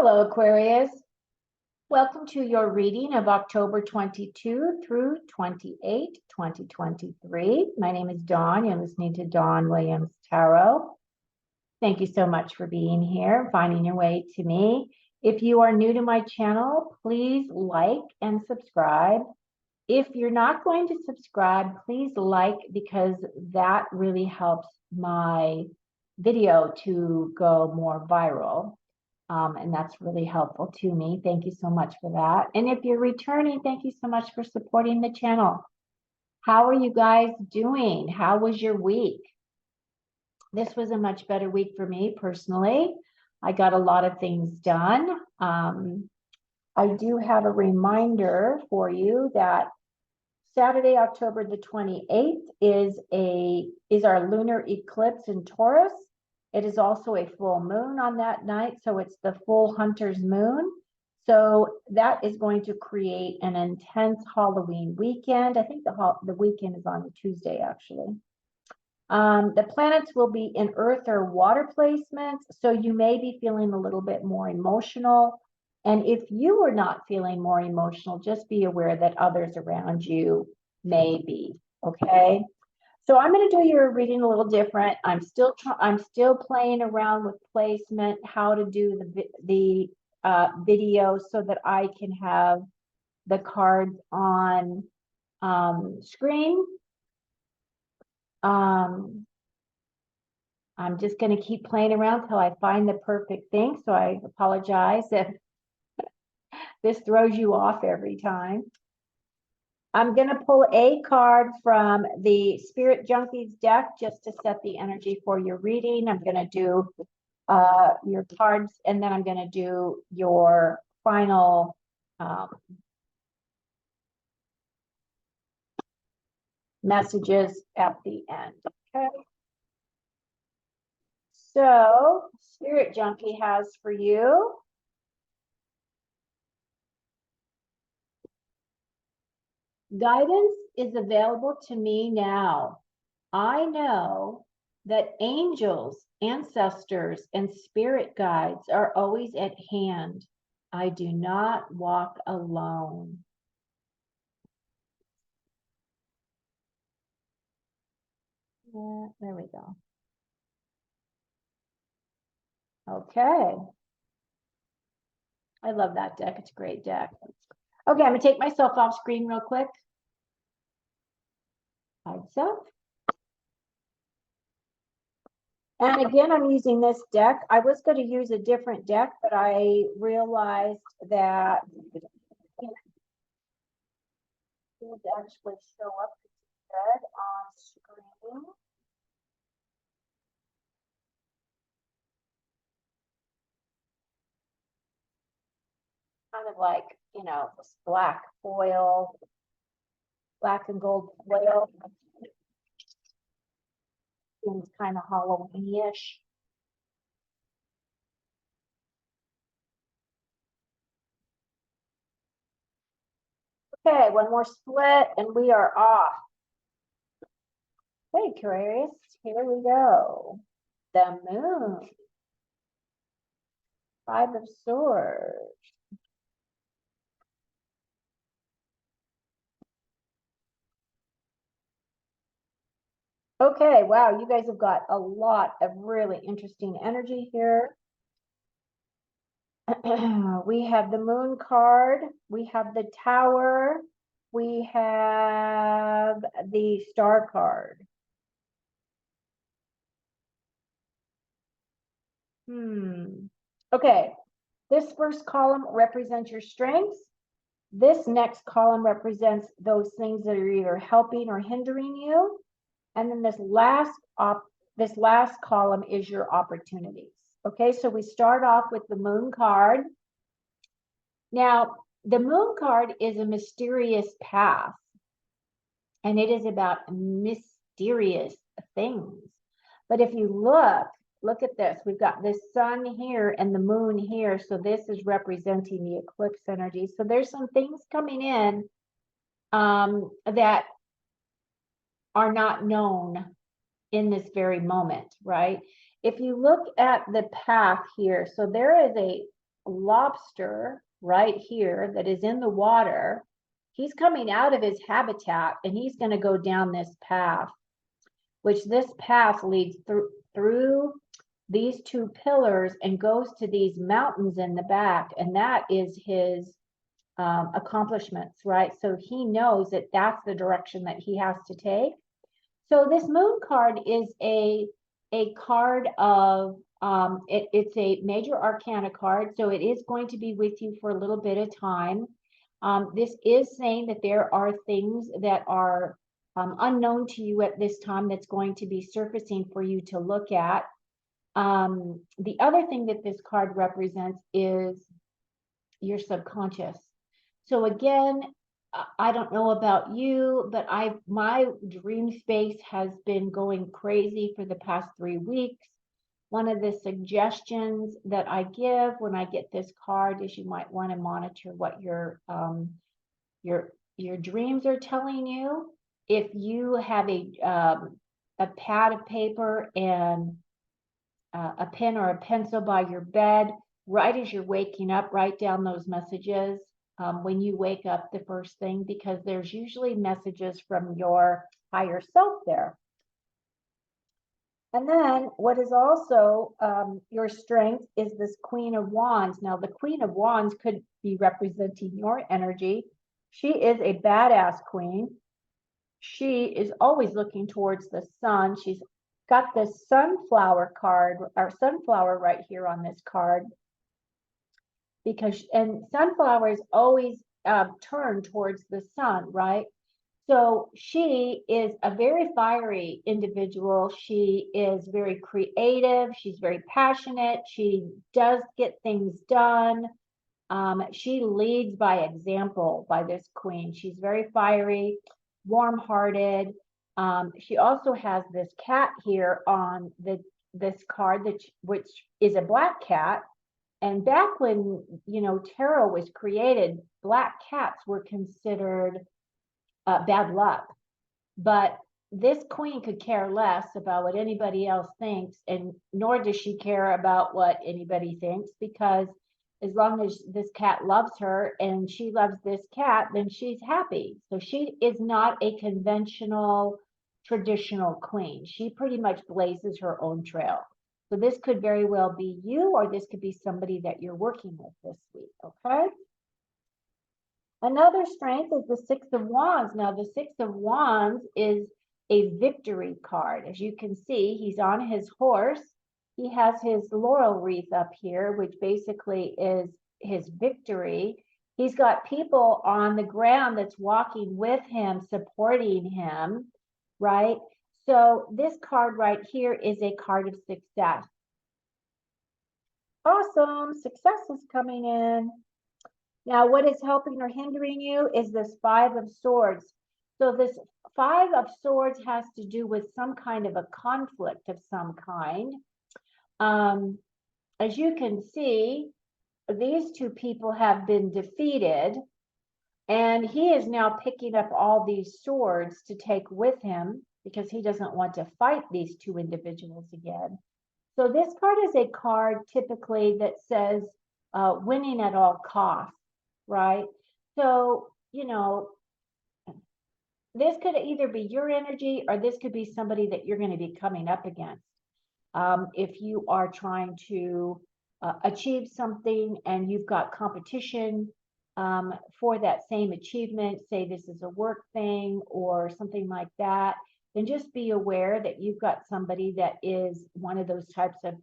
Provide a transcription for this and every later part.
Hello, Aquarius. Welcome to your reading of October 22 through 28, 2023. My name is Dawn. You're listening to Dawn Williams Tarot. Thank you so much for being here, finding your way to me. If you are new to my channel, please like and subscribe. If you're not going to subscribe, please like, because that really helps my video to go more viral. And that's really helpful to me. Thank you so much for that. And if you're returning, thank you so much for supporting the channel. How are you guys doing? How was your week? This was a much better week for me personally. I got a lot of things done. I do have a reminder for you that Saturday, October the 28th is our lunar eclipse in Taurus. It is also a full moon on that night, so it's the full hunter's moon. So that is going to create an intense Halloween weekend. I think the weekend is on a Tuesday, actually. The planets will be in earth or water placements, so you may be feeling a little bit more emotional. And if you are not feeling more emotional, just be aware that others around you may be, okay? So I'm going to do your reading a little different. I'm still playing around with placement, how to do the video so that I can have the cards on screen. I'm just going to keep playing around till I find the perfect thing. So I apologize if this throws you off every time. I'm going to pull a card from the Spirit Junkies deck just to set the energy for your reading. I'm going to do your cards, and then I'm going to do your final messages at the end. Okay. So, Spirit Junkie has for you. Guidance is available to me now. I know that angels, ancestors, and spirit guides are always at hand. I do not walk alone. There we go. Okay. I love that deck. It's a great deck. Okay, I'm going to take myself off screen real quick. Hide self. And again, I'm using this deck. I was going to use a different deck, but I realized that it would actually show up instead on screen. Kind of like, you know, this black foil, black and gold foil. Seems kind of Halloween-ish. Okay, one more split and we are off. Okay, Aquarius, here we go. The moon. 5 of Swords. Okay, wow, you guys have got a lot of really interesting energy here. We have the Moon card, we have the Tower, we have the Star card. Okay, this first column represents your strengths. This next column represents those things that are either helping or hindering you. And then this last column is your opportunities. Okay, so we start off with the Moon card. Now, the Moon card is a mysterious path, and it is about mysterious things. But if you look at this. We've got the sun here and the moon here. So this is representing the eclipse energy. So there's some things coming in that are not known in this very moment, right? If you look at the path here, so there is lobster right here that is in the water. He's coming out of his habitat and he's going to go down this path, which this path leads through these two pillars and goes to these mountains in the back. And that is his accomplishments, right? So he knows that that's the direction that he has to take. So this moon card is a card of it's a major arcana card, so it is going to be with you for a little bit of time. This is saying that there are things that are unknown to you at this time that's going to be surfacing for you to look at. The other thing that this card represents is your subconscious. So again, I don't know about you, but my dream space has been going crazy for the past 3 weeks. One of the suggestions that I give when I get this card is you might want to monitor what your dreams are telling you. If you have a pad of paper and a pen or a pencil by your bed, right as you're waking up, write down those messages when you wake up the first thing, because there's usually messages from your higher self there. And then what is also your strength is this Queen of Wands. Now, the Queen of Wands could be representing your energy. She is a badass queen. She is always looking towards the sun. She's got this sunflower card, or sunflower right here on this card, because, and sunflowers always turn towards the sun, right? So she is a very fiery individual. She is very creative. She's very passionate. She does get things done. She leads by example by this queen. She's very fiery, warm-hearted. She also has this cat here on this card, which is a black cat. And back when, tarot was created, black cats were considered bad luck. But this queen could care less about what anybody else thinks, and nor does she care about what anybody thinks, because as long as this cat loves her and she loves this cat, then she's happy. So she is not a conventional, traditional queen. She pretty much blazes her own trail. So this could very well be you, or this could be somebody that you're working with this week, okay? Another strength is the Six of Wands. Now, the Six of Wands is a victory card. As you can see, he's on his horse. He has his laurel wreath up here, which basically is his victory. He's got people on the ground that's walking with him, supporting him, right? So this card right here is a card of success. Awesome, success is coming in. Now, what is helping or hindering you is this Five of Swords. So this Five of Swords has to do with some kind of a conflict of some kind. As you can see, these two people have been defeated, and he is now picking up all these swords to take with him because he doesn't want to fight these two individuals again. So this card is a card typically that says winning at all costs, right? So, this could either be your energy, or this could be somebody that you're going to be coming up against. If you are trying to achieve something and you've got competition for that same achievement, say this is a work thing or something like that, then just be aware that you've got somebody that is one of those types of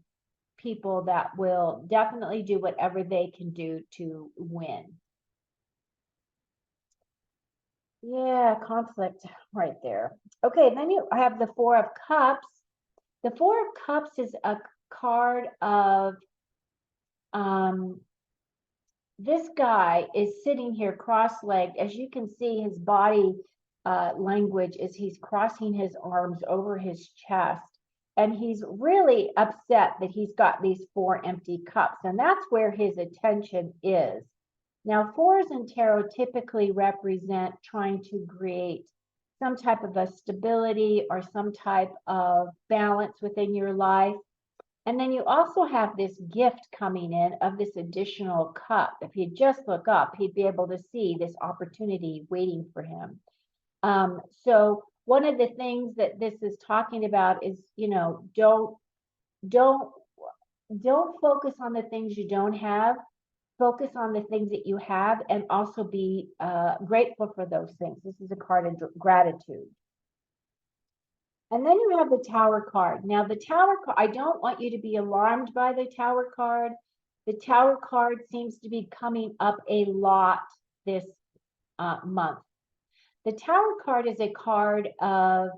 people that will definitely do whatever they can do to win. Yeah, conflict right there. Okay, then you have the Four of Cups. The Four of Cups is a card of this guy is sitting here cross-legged. As you can see, his body language is he's crossing his arms over his chest, and he's really upset that he's got these 4 empty cups, and that's where his attention is. Now, fours in tarot typically represent trying to create some type of a stability or some type of balance within your life. And then you also have this gift coming in of this additional cup. If he'd just look up, he'd be able to see this opportunity waiting for him. So one of the things that this is talking about is, don't focus on the things you don't have. Focus on the things that you have, and also be grateful for those things. This is a card of gratitude. And then you have the Tower card. Now, the Tower card, I don't want you to be alarmed by the Tower card. The Tower card seems to be coming up a lot this month. The Tower card is a card of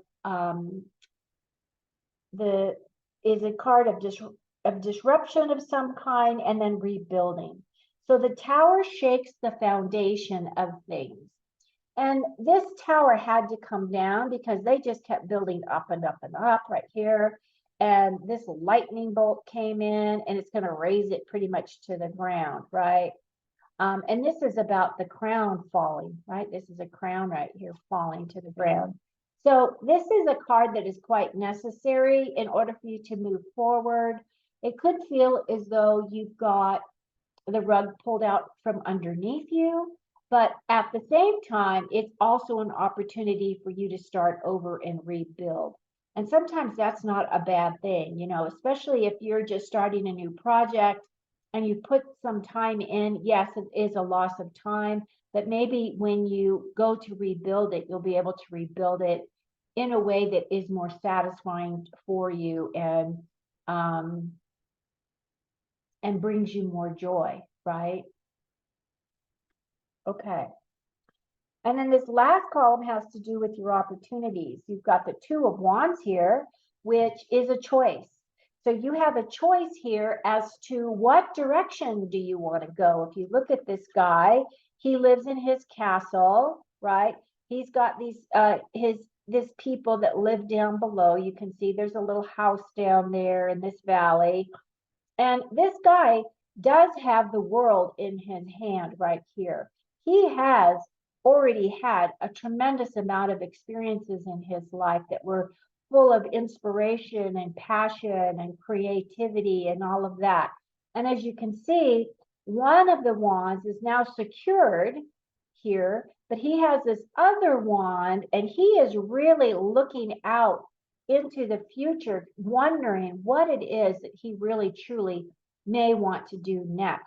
disruption of some kind, and then rebuilding. So the Tower shakes the foundation of things. And this tower had to come down because they just kept building up and up and up right here. And this lightning bolt came in, and it's going to raise it pretty much to the ground, right? And this is about the crown falling, right? This is a crown right here falling to the ground. So this is a card that is quite necessary in order for you to move forward. It could feel as though you've got the rug pulled out from underneath you. But at the same time, it's also an opportunity for you to start over and rebuild. And sometimes that's not a bad thing, especially if you're just starting a new project and you put some time in. Yes, it is a loss of time, but maybe when you go to rebuild it, you'll be able to rebuild it in a way that is more satisfying for you and brings you more joy, right? Okay. And then this last column has to do with your opportunities. You've got the Two of Wands here, which is a choice. So you have a choice here as to what direction do you want to go. If you look at this guy, he lives in his castle, right? He's got this people that live down below. You can see there's a little house down there in this valley. And this guy does have the world in his hand right here. He has already had a tremendous amount of experiences in his life that were full of inspiration and passion and creativity and all of that. And as you can see, one of the wands is now secured here, but he has this other wand, and he is really looking out into the future, wondering what it is that he really truly may want to do next.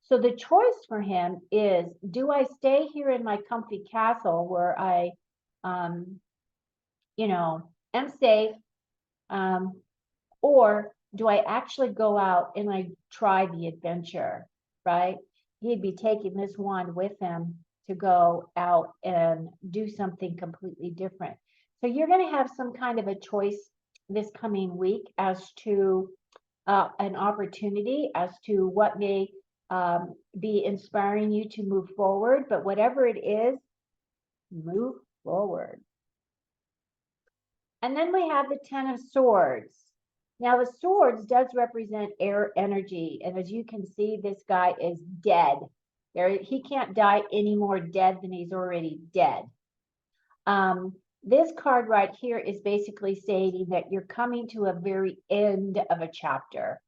So the choice for him is, do I stay here in my comfy castle where I, am safe, or do I actually go out and I try the adventure, right? He'd be taking this wand with him to go out and do something completely different. So you're going to have some kind of a choice this coming week as to an opportunity, as to what may be inspiring you to move forward. But whatever it is, move forward. And then we have the Ten of Swords. Now the swords does represent air energy. And as you can see, this guy is dead. He can't die any more dead than he's already dead. This card right here is basically stating that you're coming to a very end of a chapter.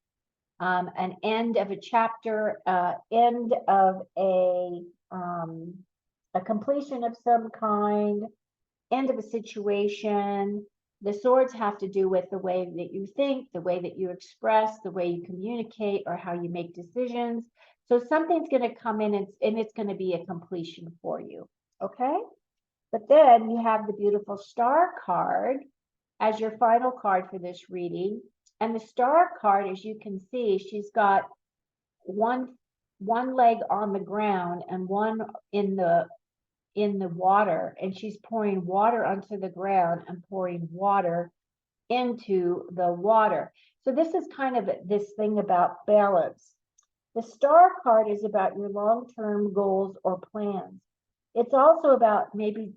An end of a chapter, end of a completion of some kind, end of a situation. The swords have to do with the way that you think, the way that you express, the way you communicate, or how you make decisions. So something's going to come in and it's going to be a completion for you. Okay? But then you have the beautiful Star card as your final card for this reading. And the Star card, as you can see, she's got one leg on the ground and one in the water, and she's pouring water onto the ground and pouring water into the water. So this is kind of this thing about balance. The Star card is about your long-term goals or plans. It's also about maybe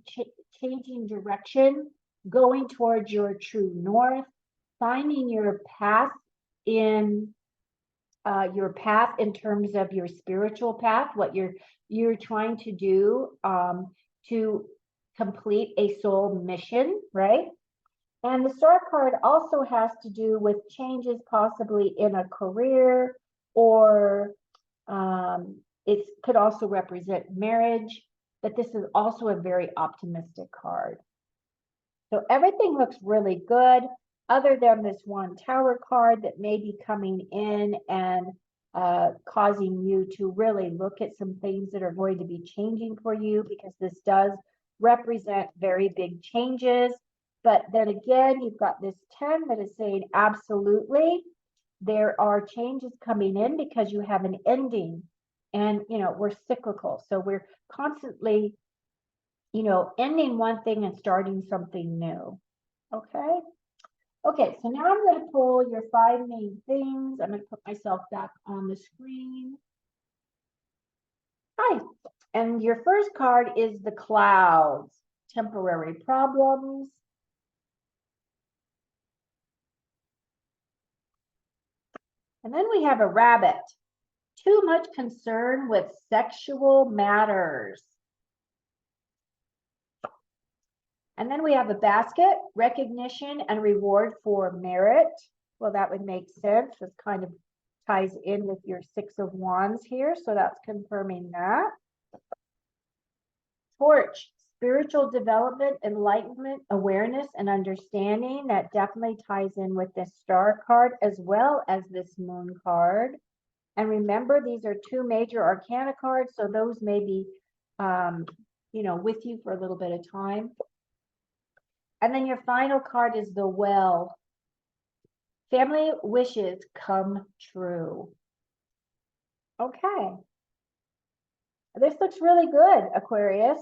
changing direction, going towards your true north, finding your path in terms of your spiritual path, what you're trying to do to complete a soul mission, right? And the star card also has to do with changes possibly in a career, or it could also represent marriage, but this is also a very optimistic card. So everything looks really good, other than this one Tower card that may be coming in and causing you to really look at some things that are going to be changing for you, because this does represent very big changes. But then again, you've got this 10 that is saying absolutely, there are changes coming in because you have an ending. And, we're cyclical. So we're constantly, ending one thing and starting something new. Okay. Okay, so now I'm going to pull your 5 main things. I'm going to put myself back on the screen. Hi. And your first card is the clouds, temporary problems. And then we have a rabbit, too much concern with sexual matters. And then we have a basket, recognition and reward for merit. Well, that would make sense. This kind of ties in with your 6 of Wands here. So that's confirming that. Torch, spiritual development, enlightenment, awareness, and understanding. That definitely ties in with this star card as well as this moon card. And remember, these are 2 major arcana cards, so those may be, with you for a little bit of time. And then your final card is the Well. Family wishes come true. Okay. This looks really good, Aquarius.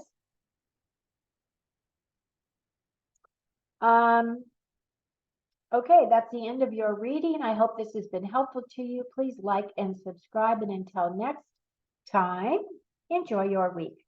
Okay, that's the end of your reading. I hope this has been helpful to you. Please like and subscribe. And until next time, enjoy your week.